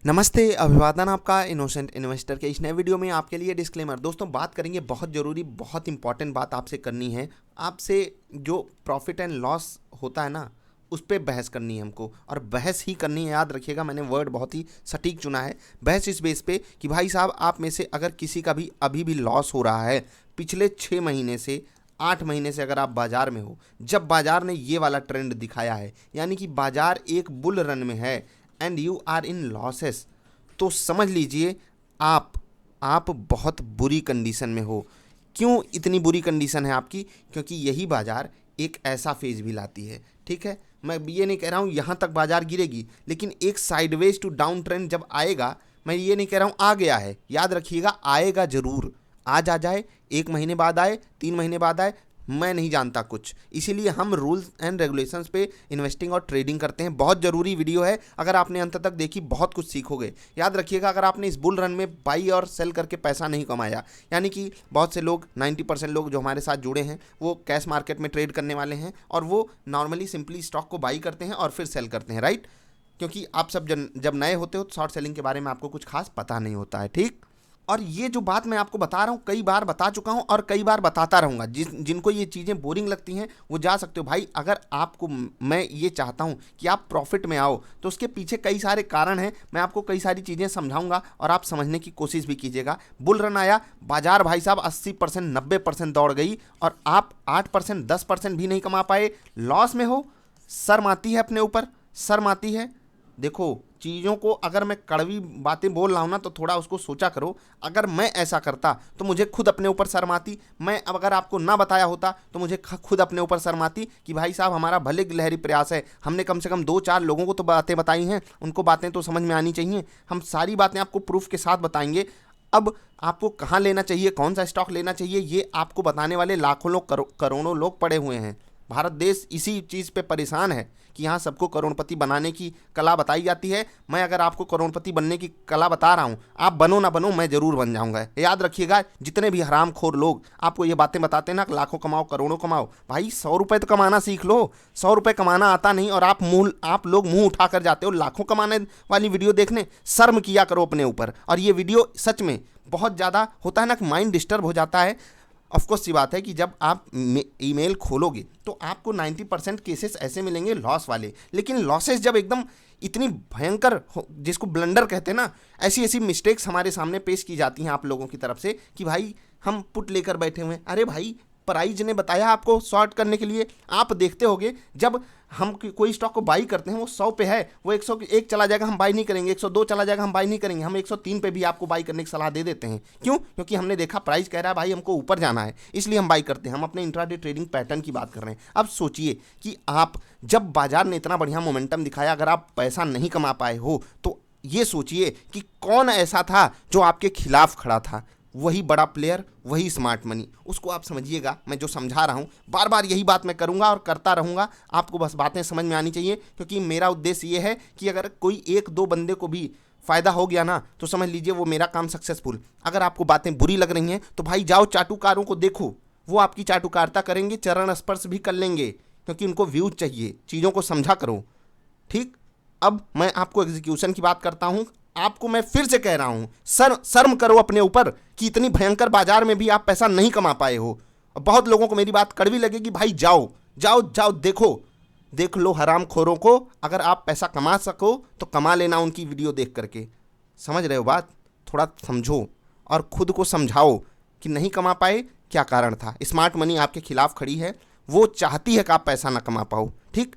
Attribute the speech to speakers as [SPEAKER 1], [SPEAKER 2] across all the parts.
[SPEAKER 1] नमस्ते, अभिवादन आपका इनोसेंट इन्वेस्टर के इस नए वीडियो में आपके लिए डिस्क्लेमर। दोस्तों, बात करेंगे बहुत ज़रूरी, बहुत इंपॉर्टेंट बात आपसे करनी है। आपसे जो प्रॉफिट एंड लॉस होता है ना, उस पर बहस करनी है हमको, और बहस ही करनी है। याद रखिएगा, मैंने वर्ड बहुत ही सटीक चुना है। बहस इस बेस पे कि भाई साहब, आप में से अगर किसी का भी अभी भी लॉस हो रहा है, पिछले 6 महीने से 8 महीने से अगर आप बाजार में हो, जब बाजार ने ये वाला ट्रेंड दिखाया है, यानी कि बाजार एक बुल रन में है and you are in losses, तो समझ लीजिए आप बहुत बुरी कंडीशन में हो। क्यों इतनी बुरी कंडीशन है आपकी? क्योंकि यही बाजार एक ऐसा फेज भी लाती है। ठीक है, मैं ये नहीं कह रहा हूँ यहाँ तक बाजार गिरेगी, लेकिन एक साइडवेज टू डाउन ट्रेंड जब आएगा, मैं ये नहीं कह रहा हूँ आ गया है, याद रखिएगा आएगा ज़रूर। आज आ जाए, 1 महीने बाद आए, 3 महीने बाद आए, मैं नहीं जानता कुछ। इसीलिए हम रूल्स एंड रेगुलेशंस पे इन्वेस्टिंग और ट्रेडिंग करते हैं। बहुत ज़रूरी वीडियो है, अगर आपने अंत तक देखी बहुत कुछ सीखोगे। याद रखिएगा, अगर आपने इस बुल रन में बाई और सेल करके पैसा नहीं कमाया, यानी कि बहुत से लोग 90% लोग जो हमारे साथ जुड़े हैं वो कैश मार्केट में ट्रेड करने वाले हैं, और वो नॉर्मली सिंपली स्टॉक को बाई करते हैं और फिर सेल करते हैं, राइट? क्योंकि आप सब जब नए होते हो तो शॉर्ट सेलिंग के बारे में आपको कुछ खास पता नहीं होता है। ठीक, और ये जो बात मैं आपको बता रहा हूँ, कई बार बता चुका हूँ और कई बार बताता रहूँगा। जिनको ये चीज़ें बोरिंग लगती हैं वो जा सकते हो। भाई, अगर आपको, मैं ये चाहता हूँ कि आप प्रॉफिट में आओ, तो उसके पीछे कई सारे कारण हैं। मैं आपको कई सारी चीज़ें समझाऊंगा और आप समझने की कोशिश भी कीजिएगा। बुल रन आया, बाजार भाई साहब 80% 90% दौड़ गई, और आप 8% 10% भी नहीं कमा पाए, लॉस में हो। शर्म आती है अपने ऊपर? शर्म आती है? देखो, चीज़ों को अगर मैं कड़वी बातें बोल रहा हूँ ना, तो थोड़ा उसको सोचा करो। अगर मैं ऐसा करता तो मुझे खुद अपने ऊपर शर्म आती। मैं अब अगर आपको ना बताया होता तो मुझे खुद अपने ऊपर शर्म आती कि भाई साहब, हमारा भले गिलहरी प्रयास है, हमने कम से कम 2-4 लोगों को तो बातें बताई हैं, उनको बातें तो समझ में आनी चाहिए। हम सारी बातें आपको प्रूफ के साथ बताएंगे। अब आपको कहाँ लेना चाहिए, कौन सा स्टॉक लेना चाहिए, ये आपको बताने वाले लाखों लोग, करोड़ों लोग पड़े हुए हैं। भारत देश इसी चीज़ पे परेशान है कि यहाँ सबको करोड़पति बनाने की कला बताई जाती है। मैं अगर आपको करोड़पति बनने की कला बता रहा हूँ, आप बनो ना बनो, मैं ज़रूर बन जाऊँगा। याद रखिएगा, जितने भी हरामखोर लोग आपको ये बातें बताते हैं ना, लाखों कमाओ करोड़ों कमाओ, भाई 100 रुपये तो कमाना सीख लो। 100 रुपये कमाना आता नहीं, और आप लोग मुँह उठा कर जाते हो लाखों कमाने वाली वीडियो देखने। शर्म किया करो अपने ऊपर। और ये वीडियो सच में बहुत ज़्यादा होता है ना, माइंड डिस्टर्ब हो जाता है। ऑफकोर्स सी बात है कि जब आप ईमेल खोलोगे तो आपको 90% केसेस ऐसे मिलेंगे लॉस वाले, लेकिन लॉसेस जब एकदम इतनी भयंकर जिसको ब्लंडर कहते हैं ना, ऐसी ऐसी मिस्टेक्स हमारे सामने पेश की जाती हैं आप लोगों की तरफ से कि भाई हम पुट लेकर बैठे हुए हैं। अरे भाई, प्राइज ने बताया आपको शॉर्ट करने के लिए। आप देखते होगे, जब हम कोई स्टॉक को बाई करते हैं, वो 100 पे है, वो 101 चला जाएगा, हम बाई नहीं करेंगे, 102 चला जाएगा, हम बाई नहीं करेंगे, हम 103 पे भी आपको बाई करने की सलाह दे देते हैं। क्यों? क्योंकि हमने देखा प्राइस कह रहा है भाई हमको ऊपर जाना है, इसलिए हम बाई करते हैं। हम अपने इंट्राडे ट्रेडिंग पैटर्न की बात कर रहे हैं। अब सोचिए कि आप, जब बाजार ने इतना बढ़िया मोमेंटम दिखाया, अगर आप पैसा नहीं कमा पाए हो, तो ये सोचिए कि कौन ऐसा था जो आपके खिलाफ खड़ा था। वही बड़ा प्लेयर, वही स्मार्ट मनी, उसको आप समझिएगा। मैं जो समझा रहा हूँ, बार बार यही बात मैं करूँगा और करता रहूँगा। आपको बस बातें समझ में आनी चाहिए, क्योंकि मेरा उद्देश्य ये है कि अगर कोई 1-2 बंदे को भी फ़ायदा हो गया ना, तो समझ लीजिए वो मेरा काम सक्सेसफुल। अगर आपको बातें बुरी लग रही हैं तो भाई जाओ चाटुकारों को देखो, वो आपकी चाटुकारिता करेंगे, चरण स्पर्श भी कर लेंगे, क्योंकि उनको व्यूज चाहिए। चीज़ों को समझा करो। ठीक, अब मैं आपको एग्जीक्यूशन की बात करता हूँ। आपको मैं फिर से कह रहा हूं, शर्म करो अपने ऊपर कि इतनी भयंकर बाजार में भी आप पैसा नहीं कमा पाए हो। बहुत लोगों को मेरी बात कड़वी लगेगी, भाई जाओ जाओ जाओ, देख लो हरामखोरों को। अगर आप पैसा कमा सको तो कमा लेना उनकी वीडियो देख करके। समझ रहे हो बात? थोड़ा समझो और खुद को समझाओ कि नहीं कमा पाए, क्या कारण था। स्मार्ट मनी आपके खिलाफ खड़ी है, वो चाहती है कि आप पैसा ना कमा पाओ। ठीक,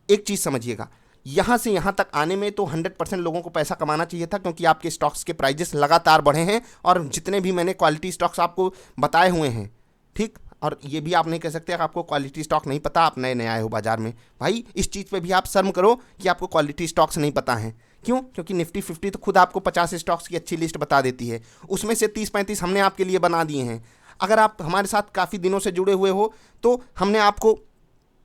[SPEAKER 1] एक चीज़ समझिएगा, यहाँ से यहाँ तक आने में तो 100% लोगों को पैसा कमाना चाहिए था, क्योंकि आपके स्टॉक्स के प्राइजेस लगातार बढ़े हैं, और जितने भी मैंने क्वालिटी स्टॉक्स आपको बताए हुए हैं। ठीक, और ये भी आप नहीं कह सकते कि आपको क्वालिटी स्टॉक नहीं पता, आप नए नए आए हो बाजार में। भाई, इस चीज़ पे भी आप शर्म करो कि आपको क्वालिटी स्टॉक्स नहीं पता हैं। क्यों? क्योंकि निफ्टी 50 तो खुद आपको 50 स्टॉक्स की अच्छी लिस्ट बता देती है, उसमें से 30-35 हमने आपके लिए बना दिए हैं। अगर आप हमारे साथ काफ़ी दिनों से जुड़े हुए हो तो हमने आपको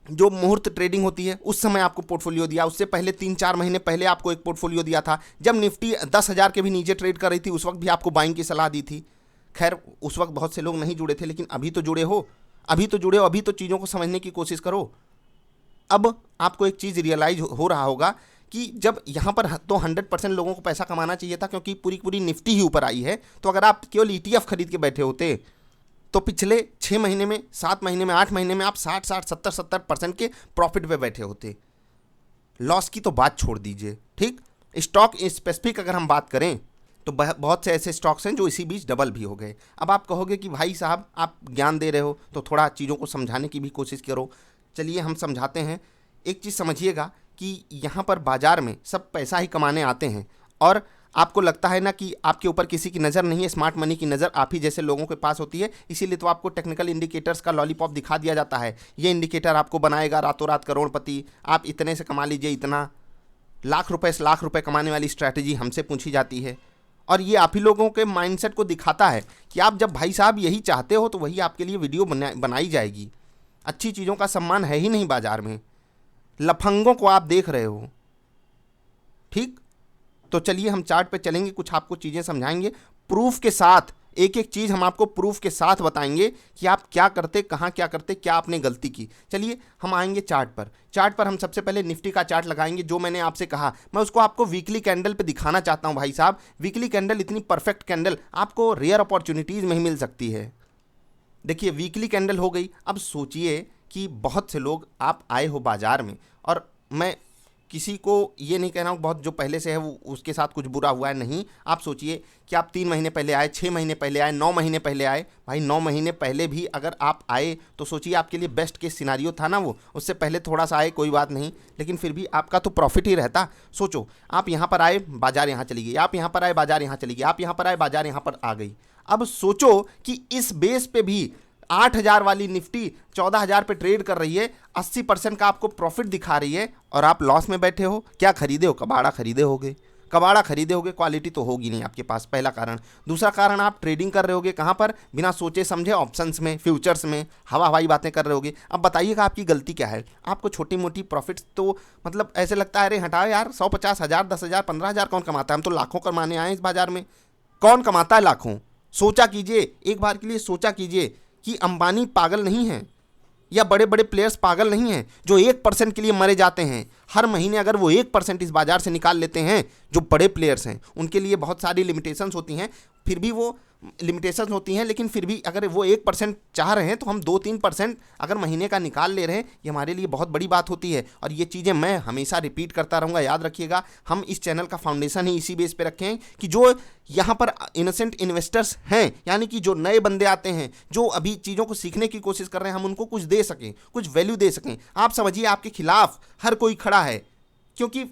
[SPEAKER 1] जो मुहूर्त ट्रेडिंग होती है उस समय आपको पोर्टफोलियो दिया, उससे पहले 3-4 महीने पहले आपको एक पोर्टफोलियो दिया था। जब निफ्टी 10,000 के भी नीचे ट्रेड कर रही थी, उस वक्त भी आपको बाइंग की सलाह दी थी। खैर, उस वक्त बहुत से लोग नहीं जुड़े थे, लेकिन अभी तो जुड़े हो, अभी तो चीज़ों को समझने की कोशिश करो। अब आपको एक चीज़ रियलाइज हो रहा होगा कि जब यहाँ पर तो 100% लोगों को पैसा कमाना चाहिए था, क्योंकि पूरी पूरी निफ्टी ही ऊपर आई है। तो अगर आप केवल ETF खरीद के बैठे होते तो पिछले 6 महीने में, 7 महीने में, 8 महीने में आप 60-60, 70-70% के प्रॉफिट पे बैठे होते। लॉस की तो बात छोड़ दीजिए, ठीक। स्टॉक स्पेसिफिक अगर हम बात करें तो बहुत से ऐसे स्टॉक्स हैं जो इसी बीच डबल भी हो गए। अब आप कहोगे कि भाई साहब आप ज्ञान दे रहे हो तो थोड़ा चीज़ों को समझाने की भी कोशिश करो। चलिए हम समझाते हैं। एक चीज़ समझिएगा कि यहाँ पर बाज़ार में सब पैसा ही कमाने आते हैं, और आपको लगता है ना कि आपके ऊपर किसी की नज़र नहीं है, स्मार्ट मनी की नज़र आप ही जैसे लोगों के पास होती है। इसीलिए तो आपको टेक्निकल इंडिकेटर्स का लॉलीपॉप दिखा दिया जाता है। ये इंडिकेटर आपको बनाएगा रातों रात करोड़पति, आप इतने से कमा लीजिए इतना। लाख रुपए से लाख रुपए कमाने वाली स्ट्रैटेजी हमसे पूछी जाती है, और ये आप ही लोगों के माइंडसेट को दिखाता है कि आप जब भाई साहब यही चाहते हो तो वही आपके लिए वीडियो बनाई जाएगी। अच्छी चीज़ों का सम्मान है ही नहीं बाजार में, लफंगों को आप देख रहे हो, ठीक। तो चलिए हम चार्ट पे चलेंगे, कुछ आपको चीज़ें समझाएंगे प्रूफ के साथ। एक एक चीज़ हम आपको प्रूफ के साथ बताएंगे कि आप क्या करते, कहाँ क्या करते, क्या आपने गलती की। चलिए हम आएंगे चार्ट पर। चार्ट पर हम सबसे पहले निफ्टी का चार्ट लगाएंगे। जो मैंने आपसे कहा मैं उसको आपको वीकली कैंडल पे दिखाना चाहता हूँ भाई साहब। वीकली कैंडल, इतनी परफेक्ट कैंडल आपको रेयर अपॉर्चुनिटीज़ में ही मिल सकती है। देखिए वीकली कैंडल हो गई। अब सोचिए कि बहुत से लोग आप आए हो बाज़ार में, और मैं किसी को ये नहीं कह रहा हूँ बहुत जो पहले से है वो उसके साथ कुछ बुरा हुआ है, नहीं। आप सोचिए कि आप 3 महीने पहले आए, 6 महीने पहले आए, 9 महीने पहले आए। भाई 9 महीने पहले भी अगर आप आए तो सोचिए आपके लिए बेस्ट केस सिनारियो था ना वो। उससे पहले थोड़ा सा आए कोई बात नहीं, लेकिन फिर भी आपका तो प्रॉफिट ही रहता। सोचो आप यहाँ पर आए, बाजार यहाँ चली गई, आप यहाँ पर आए, बाजार यहाँ चली गई, आप यहाँ पर आए, बाजार यहाँ पर आ गई। अब सोचो कि इस बेस पे भी 8,000 वाली निफ्टी 14,000 पे ट्रेड कर रही है, 80% का आपको प्रॉफिट दिखा रही है, और आप लॉस में बैठे हो। क्या खरीदे हो? कबाड़ा खरीदे होगे। कबाड़ा खरीदे होगे, क्वालिटी तो होगी नहीं आपके पास, पहला कारण। दूसरा कारण, आप ट्रेडिंग कर रहे होगे कहाँ पर? बिना सोचे समझे ऑप्शंस में, फ्यूचर्स में हवाई बातें कर रहे होगे। अब बताइएगा आपकी गलती क्या है? आपको छोटी मोटी प्रॉफिट्स तो मतलब ऐसे लगता है अरे हटाओ यार, 150,000, 10,000, 15,000 कौन कमाता है? हम तो लाखों कमाने आए इस बाजार में। कौन कमाता है लाखों? सोचा कीजिए, एक बार के लिए सोचा कीजिए कि अंबानी पागल नहीं है, या बड़े बड़े प्लेयर्स पागल नहीं हैं जो 1% के लिए मरे जाते हैं। हर महीने अगर वो 1% इस बाजार से निकाल लेते हैं, जो बड़े प्लेयर्स हैं, उनके लिए बहुत सारी लिमिटेशंस होती हैं, फिर भी वो लिमिटेशंस होती हैं, लेकिन फिर भी अगर वो 1% चाह रहे हैं तो हम 2-3% अगर महीने का निकाल ले रहे हैं, ये हमारे लिए बहुत बड़ी बात होती है। और ये चीज़ें मैं हमेशा रिपीट करता रहूँगा, याद रखिएगा। हम इस चैनल का फाउंडेशन ही इसी बेस पे रखे हैं कि जो यहाँ पर इनोसेंट इन्वेस्टर्स हैं, यानी कि जो नए बंदे आते हैं, जो अभी चीज़ों को सीखने की कोशिश कर रहे हैं, हम उनको कुछ दे सकें, कुछ वैल्यू दे सकें। आप समझिए आपके खिलाफ हर कोई खड़ा है, क्योंकि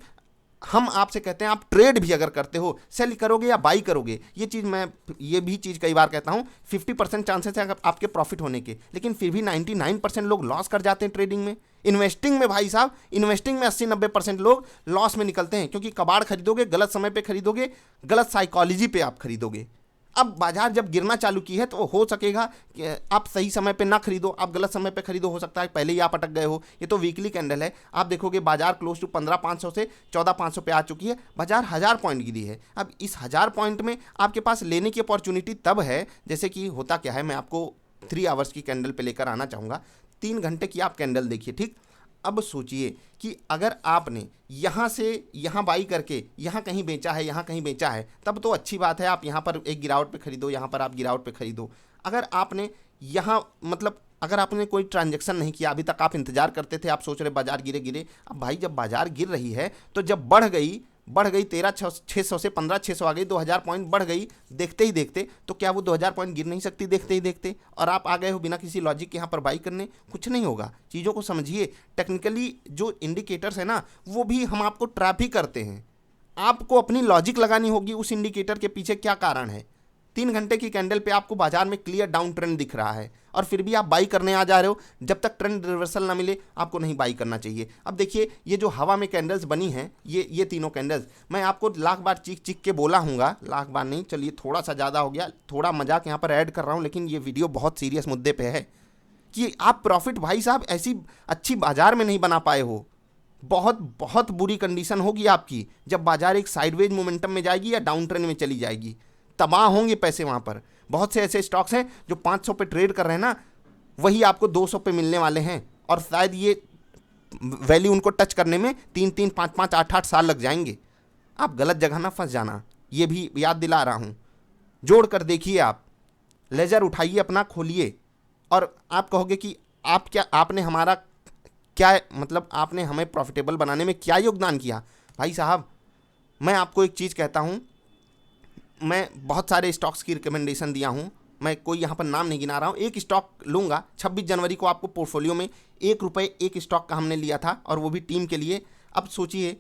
[SPEAKER 1] हम आपसे कहते हैं आप ट्रेड भी अगर करते हो, सेल करोगे या बाई करोगे, ये भी चीज़ कई बार कहता हूँ, 50% चांसेस है आपके प्रॉफिट होने के, लेकिन फिर भी 99% लोग लॉस कर जाते हैं ट्रेडिंग में। इन्वेस्टिंग में भाई साहब, इन्वेस्टिंग में 80-90% लोग लॉस में निकलते हैं, क्योंकि कबाड़ खरीदोगे, गलत समय पे खरीदोगे, गलत साइकोलॉजी पे आप खरीदोगे। अब बाजार जब गिरना चालू की है तो हो सकेगा कि आप सही समय पे ना खरीदो, आप गलत समय पे खरीदो, हो सकता है पहले ही आप अटक गए हो। ये तो वीकली कैंडल है, आप देखोगे बाजार क्लोज टू 15,500 से 14,500 पे आ चुकी है, बाजार 1000 पॉइंट गिरी है। अब इस 1000 पॉइंट में आपके पास लेने की अपॉर्चुनिटी तब है, जैसे कि होता क्या है, मैं आपको 3 आवर्स की कैंडल पे लेकर आना चाहूँगा। 3 घंटे की आप कैंडल देखिए, ठीक। अब सोचिए कि अगर आपने यहाँ से यहाँ बाई करके यहाँ कहीं बेचा है, यहाँ कहीं बेचा है, तब तो अच्छी बात है, आप यहाँ पर एक गिरावट पे खरीदो, यहाँ पर आप गिरावट पे खरीदो। अगर आपने यहाँ मतलब अगर आपने कोई ट्रांजैक्शन नहीं किया, अभी तक आप इंतजार करते थे, आप सोच रहे बाजार गिरे गिरे, अब भाई जब बाजार गिर रही है तो जब बढ़ गई 13,600 से 15,600 आ गई, 2,000 पॉइंट बढ़ गई देखते ही देखते, तो क्या वो 2,000 पॉइंट गिर नहीं सकती देखते ही देखते? और आप आ गए हो बिना किसी लॉजिक के यहाँ पर बाई करने। कुछ नहीं होगा, चीज़ों को समझिए। टेक्निकली जो इंडिकेटर्स है ना, वो भी हम आपको ट्रैप ही करते हैं। आपको अपनी लॉजिक लगानी होगी उस इंडिकेटर के पीछे क्या कारण है। 3 घंटे की कैंडल पे आपको बाजार में क्लियर डाउन ट्रेंड दिख रहा है, और फिर भी आप बाई करने आ जा रहे हो। जब तक ट्रेंड रिवर्सल ना मिले आपको नहीं बाई करना चाहिए। अब देखिए ये जो हवा में कैंडल्स बनी हैं, ये तीनों कैंडल्स मैं आपको लाख बार चीख चीख के बोला हूँगा, लाख बार नहीं, चलिए थोड़ा सा ज़्यादा हो गया, थोड़ा मजाक यहाँ पर ऐड कर रहा हूँ, लेकिन ये वीडियो बहुत सीरियस मुद्दे पर है कि आप प्रॉफिट भाई साहब ऐसी अच्छी बाजार में नहीं बना पाए हो। बहुत बहुत बुरी कंडीशन होगी आपकी जब बाजार एक साइडवेज मोमेंटम में जाएगी या डाउन ट्रेंड में चली जाएगी, तबाह होंगे पैसे वहाँ पर। बहुत से ऐसे स्टॉक्स हैं जो 500 पे ट्रेड कर रहे हैं ना, वही आपको 200 पे मिलने वाले हैं, और शायद ये वैल्यू उनको टच करने में 3-3, 5-5, 8-8 साल लग जाएंगे। आप गलत जगह ना फंस जाना, ये भी याद दिला रहा हूँ। जोड़ कर देखिए, आप लेजर उठाइए अपना, खोलिए, और आप कहोगे कि आपने हमारा क्या मतलब, आपने हमें प्रॉफिटेबल बनाने में क्या योगदान किया। भाई साहब, मैं आपको एक चीज़ कहता हूँ, मैं बहुत सारे स्टॉक्स की रिकमेंडेशन दिया हूँ, मैं कोई यहाँ पर नाम नहीं गिना रहा हूँ। एक स्टॉक लूँगा, 26 जनवरी को आपको पोर्टफोलियो में ₹1 एक स्टॉक का हमने लिया था, और वो भी टीम के लिए। अब सोचिए,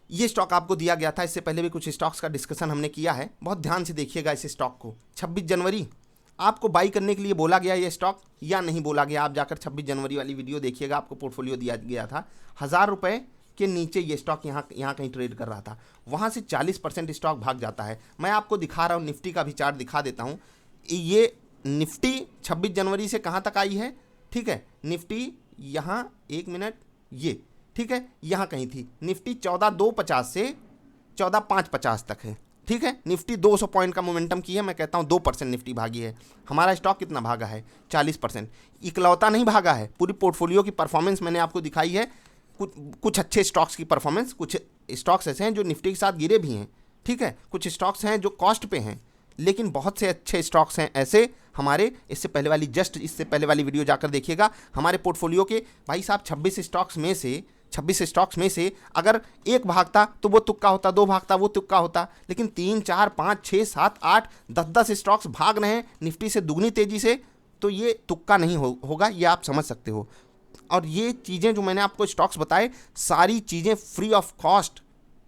[SPEAKER 1] ये स्टॉक आपको दिया गया था, इससे पहले भी कुछ स्टॉक्स का डिस्कशन हमने किया है, बहुत ध्यान से देखिएगा इस स्टॉक को। 26 जनवरी आपको बाई करने के लिए बोला गया ये स्टॉक या नहीं बोला गया? आप जाकर 26 जनवरी वाली वीडियो देखिएगा, आपको पोर्टफोलियो दिया गया था। ₹1000 के नीचे ये स्टॉक यहाँ कहीं ट्रेड कर रहा था, वहाँ से 40% स्टॉक भाग जाता है। मैं आपको दिखा रहा हूँ, निफ्टी का भी चार्ट दिखा देता हूँ। ये निफ्टी 26 जनवरी से कहाँ तक आई है, ठीक है, निफ्टी यहाँ, एक मिनट, ये ठीक है, यहाँ कहीं थी निफ्टी। 14,250 से 14,550 तक है, ठीक है। निफ्टी 200 पॉइंट का मोमेंटम की है, मैं कहता हूँ 2% निफ्टी भागी है। हमारा स्टॉक कितना भागा है? 40%। इकलौता नहीं भागा है, पूरी पोर्टफोलियो की परफॉर्मेंस मैंने आपको दिखाई है। कुछ अच्छे स्टॉक्स की परफॉर्मेंस, कुछ स्टॉक्स ऐसे हैं जो निफ्टी के साथ गिरे भी हैं, ठीक है, कुछ स्टॉक्स हैं जो कॉस्ट पे हैं, लेकिन बहुत से अच्छे स्टॉक्स हैं ऐसे हमारे। इससे पहले वाली वीडियो जाकर देखिएगा हमारे पोर्टफोलियो के। भाई साहब, 26 स्टॉक्स में से अगर एक भागता तो वो तुक्का होता, 2 भागता वो तुक्का होता, लेकिन 3, 4, 5, 6, 7, 8, 10 स्टॉक्स भाग रहे हैं निफ्टी से दुगनी तेजी से, तो ये तुक्का नहीं होगा, ये आप समझ सकते हो। और ये चीज़ें जो मैंने आपको स्टॉक्स बताए, सारी चीज़ें फ्री ऑफ कॉस्ट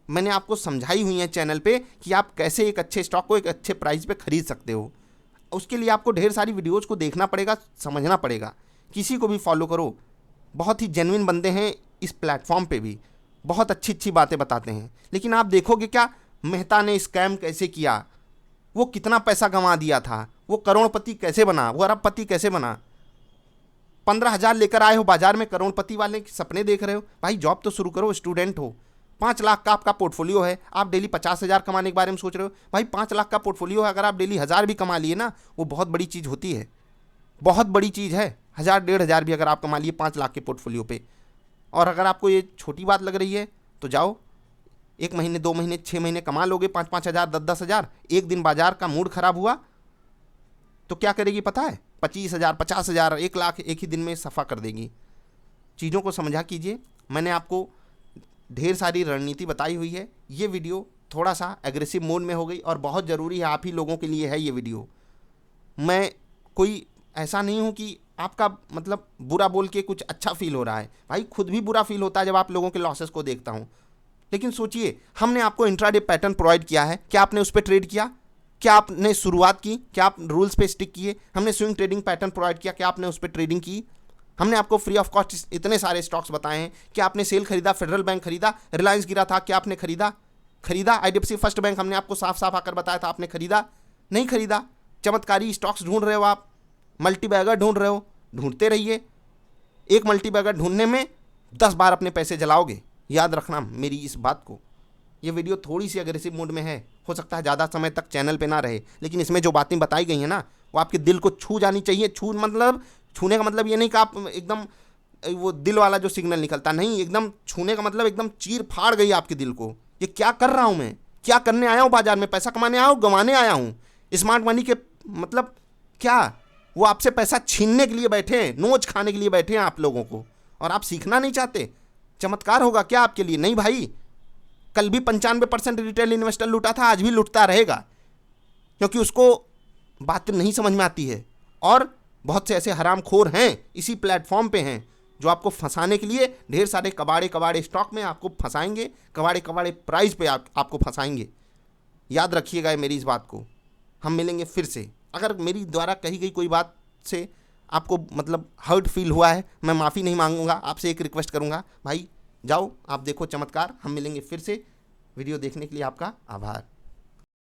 [SPEAKER 1] मैंने आपको समझाई हुई हैं चैनल पे, कि आप कैसे एक अच्छे स्टॉक को एक अच्छे प्राइस पे खरीद सकते हो। उसके लिए आपको ढेर सारी वीडियोज़ को देखना पड़ेगा, समझना पड़ेगा। किसी को भी फॉलो करो, बहुत ही जेन्युइन बंदे हैं इस प्लेटफॉर्म पे भी, बहुत अच्छी बातें बताते हैं। लेकिन आप देखोगे क्या, मेहता ने स्कैम कैसे किया, वो कितना पैसा गंवा दिया था, वो करोड़पति कैसे बना, वो अरबपति कैसे बना। 15,000 लेकर आए हो बाजार में, करोड़पति वाले सपने देख रहे हो। भाई जॉब तो शुरू करो, स्टूडेंट हो, 5 लाख का आपका पोर्टफोलियो है, आप डेली 50,000 कमाने के बारे में सोच रहे हो। भाई 5 लाख का पोर्टफोलियो है, अगर आप डेली 1,000 भी कमा लिए ना, वो बहुत बड़ी चीज़ होती है, बहुत बड़ी चीज़ है। 1,000, 1,500 भी अगर आप कमा लिए 5 लाख के पोर्टफोलियो पे। और अगर आपको ये छोटी बात लग रही है तो जाओ, 1 महीने, 2 महीने, 6 महीने कमा लोगे 5-5 हज़ार, 10-10 हज़ार। एक दिन बाजार का मूड खराब हुआ तो क्या करेगी पता है? 25,000, 50,000, 1 लाख एक ही दिन में सफ़ा कर देगी। चीज़ों को समझा कीजिए। मैंने आपको ढेर सारी रणनीति बताई हुई है। ये वीडियो थोड़ा सा एग्रेसिव मोड में हो गई, और बहुत ज़रूरी है, आप ही लोगों के लिए है ये वीडियो। मैं कोई ऐसा नहीं हूँ कि आपका मतलब बुरा बोल के कुछ अच्छा फील हो रहा है। भाई खुद भी बुरा फील होता है जब आप लोगों के लॉसेस को देखता हूँ। लेकिन सोचिए, हमने आपको इंट्राडे पैटर्न प्रोवाइड किया है, क्या आपने उस पर ट्रेड किया? क्या आपने शुरुआत की? क्या आप रूल्स पे स्टिक किए? हमने स्विंग ट्रेडिंग पैटर्न प्रोवाइड किया, क्या आपने उस पर ट्रेडिंग की? हमने आपको फ्री ऑफ कॉस्ट इतने सारे स्टॉक्स बताए हैं, क्या आपने सेल खरीदा? फेडरल बैंक खरीदा? रिलायंस गिरा था, क्या आपने खरीदा? IDFC फर्स्ट बैंक हमने आपको साफ साफ आकर बताया था, आपने खरीदा? नहीं खरीदा। चमत्कारी स्टॉक्स ढूंढ रहे हो आप, मल्टीबैगर ढूंढ रहे हो, ढूंढते रहिए। एक मल्टीबैगर ढूंढने में 10 बार अपने पैसे जलाओगे, याद रखना मेरी इस बात को। ये वीडियो थोड़ी सी अग्रेसिव मोड में है, हो सकता है ज़्यादा समय तक चैनल पे ना रहे, लेकिन इसमें जो बातें बताई गई हैं ना, वो आपके दिल को छू जानी चाहिए। छूने का मतलब ये नहीं कि आप एकदम वो दिल वाला जो सिग्नल निकलता, नहीं, एकदम छूने का मतलब एकदम चीर फाड़ गई आपके दिल को। ये क्या कर रहा हूँ मैं? क्या करने आया हूँ बाजार में? पैसा कमाने आया हूँ, गंवाने आया हूँ? स्मार्ट मनी के मतलब क्या? वो आपसे पैसा छीनने के लिए बैठे हैं, नोच खाने के लिए बैठे हैं आप लोगों को, और आप सीखना नहीं चाहते। चमत्कार होगा क्या आपके लिए? नहीं भाई, कल भी 95% रिटेल इन्वेस्टर लूटा था, आज भी लूटता रहेगा, क्योंकि उसको बात नहीं समझ में आती है। और बहुत से ऐसे हरामखोर हैं इसी प्लेटफॉर्म पे हैं जो आपको फंसाने के लिए ढेर सारे कबाड़े स्टॉक में आपको फंसाएंगे, कबाड़े प्राइस पे आपको फंसाएंगे। याद रखिएगा मेरी इस बात को। हम मिलेंगे फिर से। अगर मेरी द्वारा कही गई कोई बात से आपको मतलब हर्ट फील हुआ है, मैं माफ़ी नहीं मांगूंगा, आपसे एक रिक्वेस्ट करूंगा, भाई जाओ आप देखो चमत्कार। हम मिलेंगे फिर से। वीडियो देखने के लिए आपका आभार।